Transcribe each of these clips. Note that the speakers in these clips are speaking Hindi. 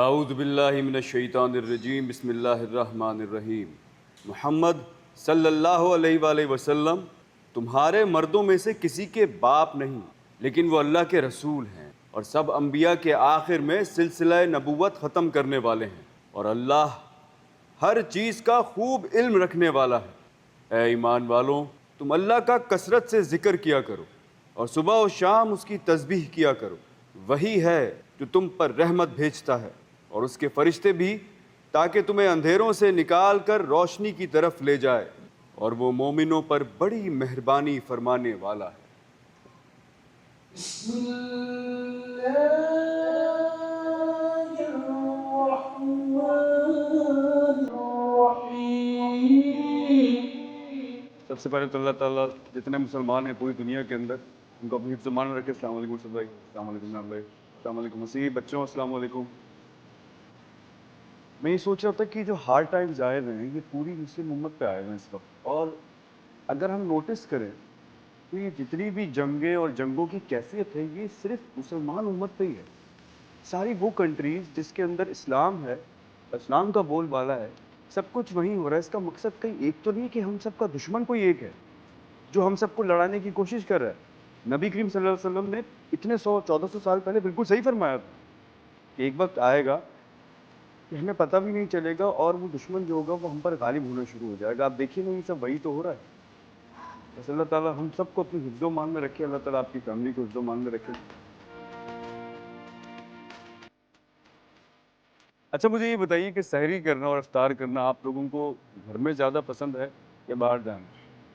आऊज़ु बिल्लाहि मिनश्शैतानिर्रजीम बिस्मिल्लाहिर्रहमानिर्रहीम। मुहम्मद सल्लल्लाहु अलैहि वसल्लम तुम्हारे मर्दों में से किसी के बाप नहीं, लेकिन वो अल्लाह के रसूल हैं और सब अंबिया के आखिर में सिलसिला नबुव्वत ख़त्म करने वाले हैं, और अल्लाह हर चीज़ का खूब इल्म रखने वाला है। ए ईमान वालों, तुम अल्लाह का कसरत से ज़िक्र किया करो और सुबह और शाम उसकी तस्बीह किया करो। वही है जो तुम पर रहमत भेजता है और उसके फरिश्ते भी, ताकि तुम्हें अंधेरों से निकाल कर रोशनी की तरफ ले जाए, और वो मोमिनों पर बड़ी मेहरबानी फरमाने वाला है। सबसे पहले तो अल्लाह ताला जितने मुसलमान हैं पूरी दुनिया के अंदर, उनको अपनी हिफ्ज़ मान रखे। अस्सलाम वालेकुम सब भाई, अस्सलाम वालेकुम नाम भाई, अस्सलाम वालेकुम मसीह बच्चों, अस्सलाम वालेकुम। मैं ये सोच रहा था कि जो हार्ड टाइम्स आए हुए हैं ये पूरी मुस्लिम उम्मत पे आए हुए हैं इस वक्त, और अगर हम नोटिस करें तो ये जितनी भी जंगें और जंगों की कैफियत है ये सिर्फ मुसलमान उम्मत पे ही है। सारी वो कंट्रीज जिसके अंदर इस्लाम है, इस्लाम का बोलबाला है, सब कुछ वहीं हो रहा है। इसका मकसद कहीं एक तो नहीं कि हम सबका दुश्मन कोई एक है जो हम सबको लड़ाने की कोशिश कर रहा है। नबी करीम सल्लल्लाहु अलैहि वसल्लम ने इतने 100-1400 साल पहले बिल्कुल सही फरमाया था कि एक वक्त आएगा कि हमें पता भी नहीं चलेगा और वो दुश्मन जो होगा वो हम पर गालिब होना शुरू हो जाएगा। आप देखिए ना, ये सब वही तो हो रहा है। बस अल्लाह ताला हम सबको अपनी हिफ्ज़ो मान में रखे, अल्लाह ताला आपकी फैमिली को हिफ्ज़ो मान में रखे। अच्छा, मुझे ये बताइए कि सहरी करना और इफ्तार करना आप लोगों को घर में ज़्यादा पसंद है या बाहर जाना?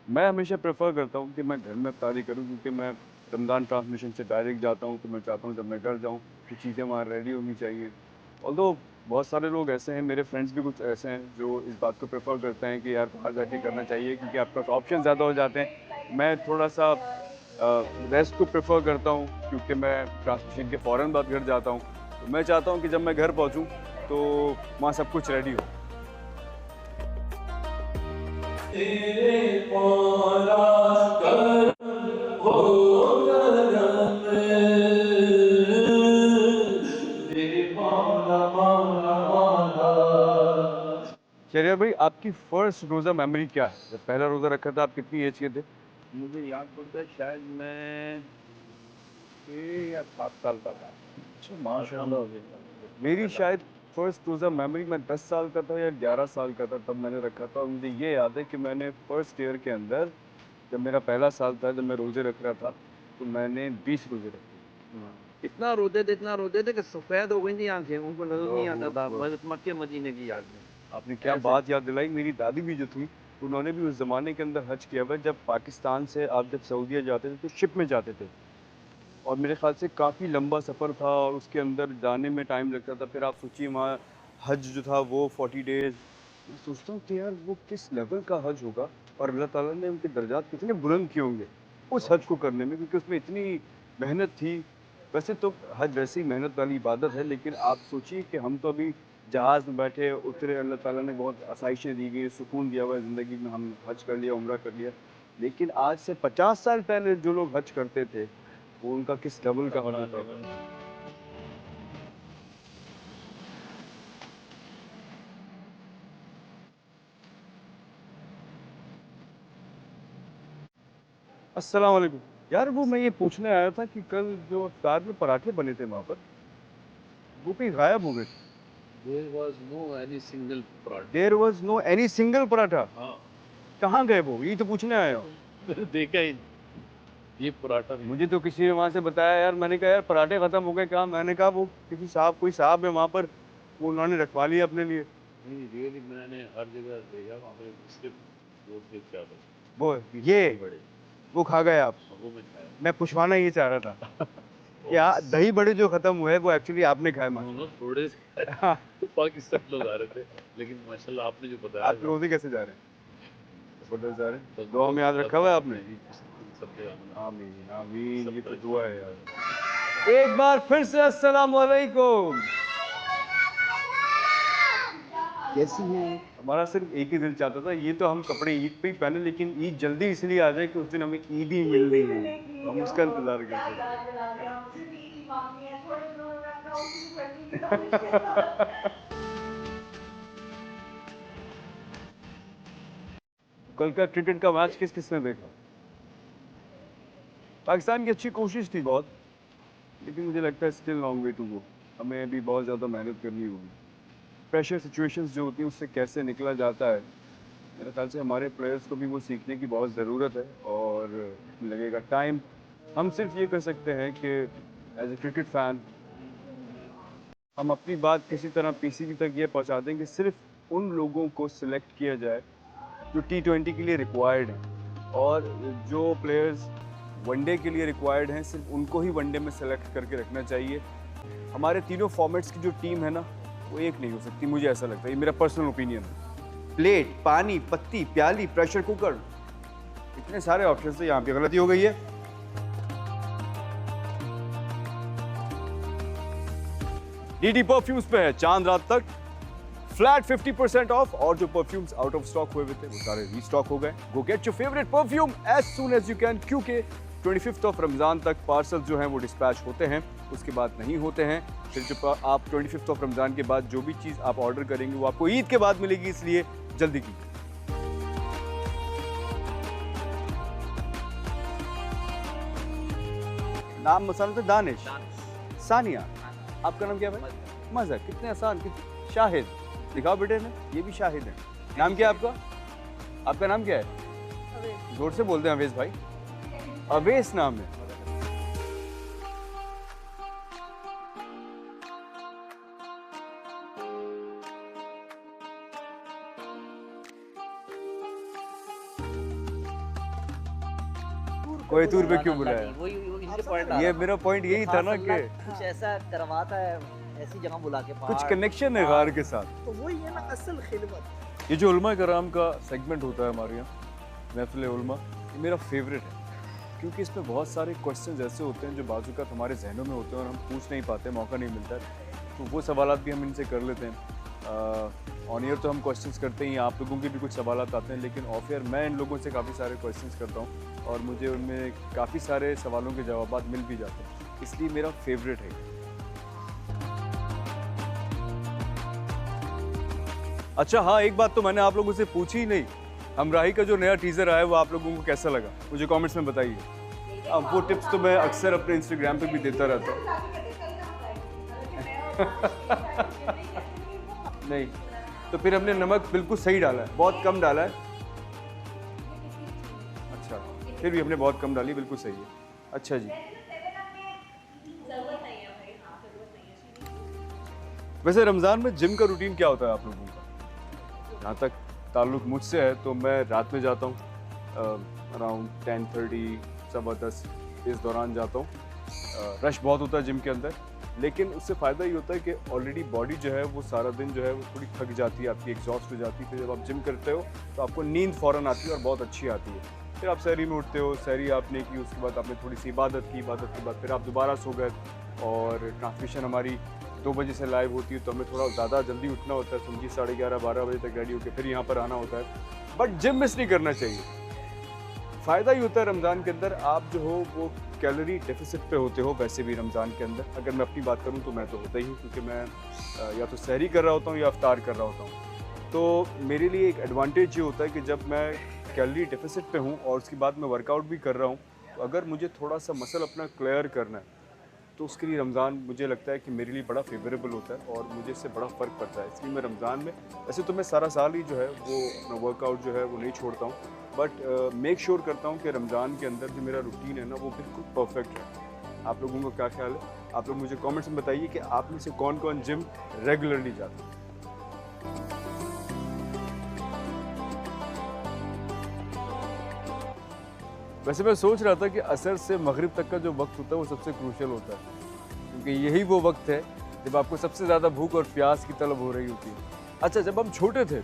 मैं हमेशा प्रेफर करता हूँ कि मैं घर में इफ्तारी करूँ, क्योंकि मैं रमज़ान ट्रांसमिशन से डायरेक्ट जाता हूँ, तो मैं चाहता हूँ जब मैं घर जाऊँ कि चीज़ें वहाँ रेडी होनी चाहिए। ऑल्दो बहुत सारे लोग ऐसे हैं, मेरे फ्रेंड्स भी कुछ ऐसे हैं जो इस बात को प्रेफर करते हैं कि यार बाहर जाके करना चाहिए क्योंकि आपके पास ऑप्शन ज़्यादा हो जाते हैं। मैं थोड़ा सा रेस्ट को प्रेफर करता हूँ क्योंकि मैं ट्रांसमिशन के फ़ौरन बाद घर जाता हूँ। तो मैं चाहता हूँ कि जब मैं घर पहुँचूँ तो वहाँ सब कुछ रेडी हो। शरिया भाई, आपकी फर्स्ट रोज़ा मेमोरी क्या है? जब पहला रोज़ा रखा था आप कितनी एज के थे? मुझे याद पड़ता है शायद मैं 6 या 7 साल का था। अच्छा, माशाल्लाह। मेरी शायद फर्स्ट रोज़ा मेमोरी मैं 10 साल का था या 11 साल का था, तब मैंने रखा था। और मुझे ये याद है कि मैंने फर्स्ट ईयर के अंदर, जब मेरा पहला साल था, जब मैं रोज़े रख रहा था, तो मैंने 20 रोज़े रखे। इतना रोते थे कि सफ़ेद हो गई थी आँखें, उनको नज़र नहीं आता था। बस मक्के मदीने की याद में। आपने क्या बात याद दिलाई। मेरी दादी भी जो थी, उन्होंने भी उस ज़माने के अंदर हज किया हुआ है। जब पाकिस्तान से आप जब सऊदीया जाते थे तो शिप में जाते थे, और मेरे ख़्याल से काफ़ी लंबा सफ़र था और उसके अंदर जाने में टाइम लगता था। फिर आप सोचिए वहाँ हज जो था वो 40 डेज़। मैं सोचता हूँ कि यार वो किस लेवल का हज होगा, और अल्लाह ताला ने उनके दर्जात कितने बुलंद किए होंगे उस हज को करने में, क्योंकि उसमें इतनी मेहनत थी। वैसे तो हज वैसे ही मेहनत वाली इबादत है, लेकिन आप सोचिए कि हम तो अभी जहाज़ में बैठे उतरे, अल्लाह ताला ने बहुत आसाइशें दी गई, सुकून दिया हुआ है ज़िंदगी में, हम हज कर लिया, उम्रा कर लिया। लेकिन आज से 50 साल पहले जो लोग हज करते थे, वो उनका किस लेवल का होना था। अस्सलाम वालेकुम। यार वो मैं ये पूछने आया था कि कल जो इफ्तार में पराठे बने थे वहाँ पर, वो कहीं गायब हो गए थे। There was no any single prod. There was no any single paratha. हाँ, कहाँ गए वो? यही तो पूछने आया हूँ। मैंने देखा ही ये पराठा नहीं। मुझे तो किसी ने वहाँ से बताया यार, मैंने कहा यार पराठे खत्म हो गए कहाँ? मैंने कहा वो किसी साहब, कोई साहब है वहाँ पर, वो उन्होंने रखवा लिया अपने लिए। नहीं, रियली मैंने हर जगह देखा, वहाँ पे सिर्फ 2 थे क्या बस। वो ये बड़े वो खा गए आप? वो मैं खाया। मैं पूछवाना ये चाह रहा था कि दही बड़े जो खत्म हुए वो एक्चुअली आपने खाए मार। दोनों थोड़े से हाँ। पाकिस्तान लोग आ रहे थे, लेकिन माशाल्लाह आपने जो बताया आप रोजे कैसे जा रहे हैं? जबरदस्त जा रहे हैं। दुआ में याद रखा हुआ है आपने? सब जगह आमीन आमीन, ये तो सब दुआ है यार। एक बार फिर से अस्सलाम वालेकुम। कैसी हैं? हमारा सिर्फ एक ही दिल चाहता था, ये तो हम कपड़े ईद पे ही पहने, लेकिन ईद जल्दी इसलिए आ जाए कि उस दिन हमें ईद ही मिलनी है, हम उसका इंतजार करते हैं। कल का क्रिकेट का मैच किस किसने देखा? पाकिस्तान की अच्छी कोशिश थी बहुत, लेकिन मुझे लगता है still long way to go. हमें अभी बहुत ज़्यादा मेहनत करनी होगी। प्रेशर सिचुएशंस जो होती हैं उससे कैसे निकला जाता है, मेरे ख्याल से हमारे प्लेयर्स को भी वो सीखने की बहुत ज़रूरत है और लगेगा टाइम। हम सिर्फ ये कर सकते हैं कि एज ए क्रिकेट फैन हम अपनी बात किसी तरह पीसीबी तक ये पहुंचा दें कि सिर्फ उन लोगों को सिलेक्ट किया जाए जो T20 के लिए रिक्वायर्ड हैं, और जो प्लेयर्स वनडे के लिए रिक्वायर्ड हैं सिर्फ उनको ही वनडे में सेलेक्ट करके रखना चाहिए। हमारे तीनों फॉर्मेट्स की जो टीम है ना, वो एक नहीं हो सकती, मुझे ऐसा लगता है, ये मेरा पर्सनल ओपिनियन है। प्लेट, पानी, पत्ती, प्याली, प्रेशर कुकर, इतने सारे ऑप्शन से यहाँ पे गलती हो गई है। डीडी परफ्यूम्स पे है चांद रात तक फ्लैट 50% ऑफ, और जो परफ्यूम्स आउट ऑफ स्टॉक हुए थे वो सारे रीस्टॉक हो गए। Go get your favourite perfume as soon as you can, क्योंकि 25 ऑफ रमजान तक पार्सल जो हैं वो डिस्पैच होते हैं, उसके बाद नहीं होते हैं। फिर जो आप 25 ऑफ रमजान के बाद जो भी चीज़ आप ऑर्डर करेंगे वो आपको ईद के बाद मिलेगी, इसलिए जल्दी कीजिए। नाम मसाला तो दानिश, सानिया, आपका नाम क्या है भाई? मज़ा, कितने आसान, कितने शाहिद, दिखाओ बेटे ने, ये भी शाहिद है। नाम क्या है आपका? आपका नाम क्या है? जोर से बोलते हैं अवेश भाई। अवेश नाम है। कोई दूर पे क्यों बुलाया? ये मेरा पॉइंट यही था ना कि कुछ ऐसा करवाता है, ऐसी जगह बुला के, कुछ कनेक्शन है गार के साथ। तो वही है ना असल खिदमत। ये जो उलमा कराम का सेगमेंट होता है हमारे यहाँ, महफिल उलमा, ये मेरा फेवरेट है, क्योंकि इसमें बहुत सारे क्वेश्चंस ऐसे होते हैं जो बाज़ हमारे जहनों में होते हैं और हम पूछ नहीं पाते, मौका नहीं मिलता है, तो वो सवालात भी हम इनसे कर लेते हैं। ऑन ईयर तो हम क्वेश्चंस करते ही, आप लोगों के भी कुछ सवालात आते हैं, लेकिन ऑफ ईयर मैं इन लोगों से काफ़ी सारे क्वेश्चंस करता हूँ और मुझे उनमें काफ़ी सारे सवालों के जवाब मिल भी जाते हैं, इसलिए मेरा फेवरेट है। अच्छा हाँ, एक बात तो मैंने आप लोगों से पूछी ही नहीं, हमराही का जो नया टीज़र आया है वो आप लोगों को कैसा लगा, मुझे कमेंट्स में बताइए। अब वो टिप्स तो मैं अक्सर अपने इंस्टाग्राम पे भी देता रहता हूँ। नहीं, तो फिर हमने नमक बिल्कुल सही डाला है, बहुत कम डाला है। अच्छा, फिर भी हमने बहुत कम डाली, बिल्कुल सही है। अच्छा जी, वैसे रमज़ान में जिम का रूटीन क्या होता है आप लोगों का? जहाँ तक ताल्लुक़ मुझसे है तो मैं रात में जाता हूँ, अराउंड 10:30 10:15 इस दौरान जाता हूँ। रश बहुत होता है जिम के अंदर, लेकिन उससे फ़ायदा ये होता है कि ऑलरेडी बॉडी जो है वो सारा दिन जो है वो थोड़ी थक जाती है, आपकी एग्जॉस्ट हो जाती है। फिर जब आप जिम करते हो तो आपको नींद फ़ौरन आती है और बहुत अच्छी आती है। फिर आप सहरी में उठते हो, सहरी आपने की, उसके बाद आपने थोड़ी सी इबादत की, इबादत के बाद फिर आप दोबारा सो गए, और ट्रांसमिशन हमारी 2 बजे से लाइव होती है, तो हमें थोड़ा ज़्यादा जल्दी उठना होता है, समझिए 11:30 12 बजे तक रेडी होकर फिर यहाँ पर आना होता है। बट जिम मिस नहीं करना चाहिए, फ़ायदा ही होता है रमज़ान के अंदर, आप जो हो वो कैलोरी डेफिसिट पे होते हो। वैसे भी रमज़ान के अंदर अगर मैं अपनी बात करूँ तो मैं तो होता ही हूँ, क्योंकि मैं या तो सहरी कर रहा होता हूँ या अफ्तार कर रहा होता हूँ। तो मेरे लिए एक एडवांटेज ये होता है कि जब मैं कैलोरी डेफिसिट पे हूँ और उसके बाद मैं वर्कआउट भी कर रहा हूँ, तो अगर मुझे थोड़ा सा मसल अपना क्लियर करना है तो उसके लिए रमज़ान मुझे लगता है कि मेरे लिए बड़ा फेवरेबल होता है और मुझे इससे बड़ा फ़र्क पड़ता है। इसलिए मैं रमज़ान में, वैसे तो मैं सारा साल ही जो है वो अपना वर्कआउट जो है वो नहीं छोड़ता हूँ, बट मेक श्योर करता हूँ कि रमज़ान के अंदर जो मेरा रूटीन है ना वो बिल्कुल परफेक्ट है। आप लोगों का क्या ख्याल है? आप लोग मुझे कमेंट्स में बताइए कि आप में से कौन कौन जिम रेगुलरली जाता है। वैसे मैं सोच रहा था कि असर से मगरिब तक का जो वक्त होता है वो सबसे क्रूशियल होता है, क्योंकि यही वो वक्त है जब आपको सबसे ज़्यादा भूख और प्यास की तलब हो रही होती है। अच्छा, जब हम छोटे थे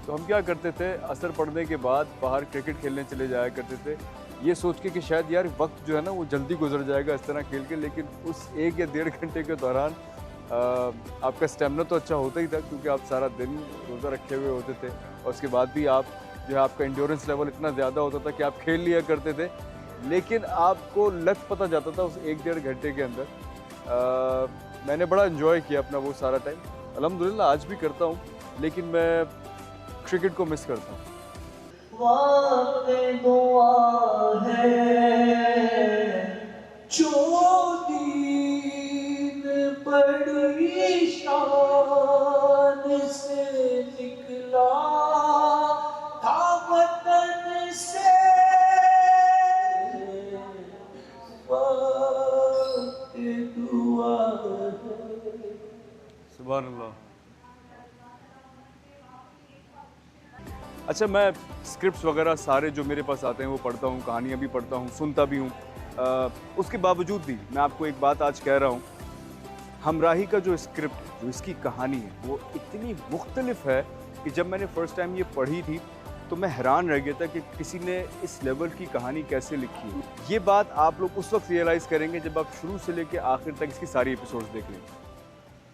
तो हम क्या करते थे, असर पड़ने के बाद बाहर क्रिकेट खेलने चले जाया करते थे, ये सोच के कि शायद यार वक्त जो है ना वो जल्दी गुजर जाएगा इस तरह खेल के, लेकिन उस 1 या 1.5 घंटे के दौरान आपका स्टेमिना तो अच्छा होता ही था, क्योंकि आप सारा दिन रोज़ा रखे हुए होते थे, और उसके बाद भी आप जो है आपका इंड्योरेंस लेवल इतना ज़्यादा होता था कि आप खेल लिया करते थे, लेकिन आपको लत पता जाता था उस 1-1.5 घंटे के अंदर। मैंने बड़ा एंजॉय किया अपना वो सारा टाइम, अल्हम्दुलिल्लाह आज भी करता हूँ, लेकिन मैं क्रिकेट को मिस करता हूँ। वक्त दुआ है जो दीन बड़ी शान से निकला था वतन से, वक्त दुआ है। सुभान अल्लाह। अच्छा, मैं स्क्रिप्ट्स वगैरह सारे जो मेरे पास आते हैं वो पढ़ता हूँ, कहानियाँ भी पढ़ता हूँ, सुनता भी हूँ। उसके बावजूद भी मैं आपको एक बात आज कह रहा हूँ, हमराही का जो स्क्रिप्ट है, जो इसकी कहानी है, वो इतनी मुख्तलिफ है कि जब मैंने फ़र्स्ट टाइम ये पढ़ी थी तो मैं हैरान रह गया था कि किसी ने इस लेवल की कहानी कैसे लिखी है। ये बात आप लोग उस वक्त रियलाइज़ करेंगे जब आप शुरू से लेकर आखिर तक इसकी सारी एपिसोड्स देख लेंगे।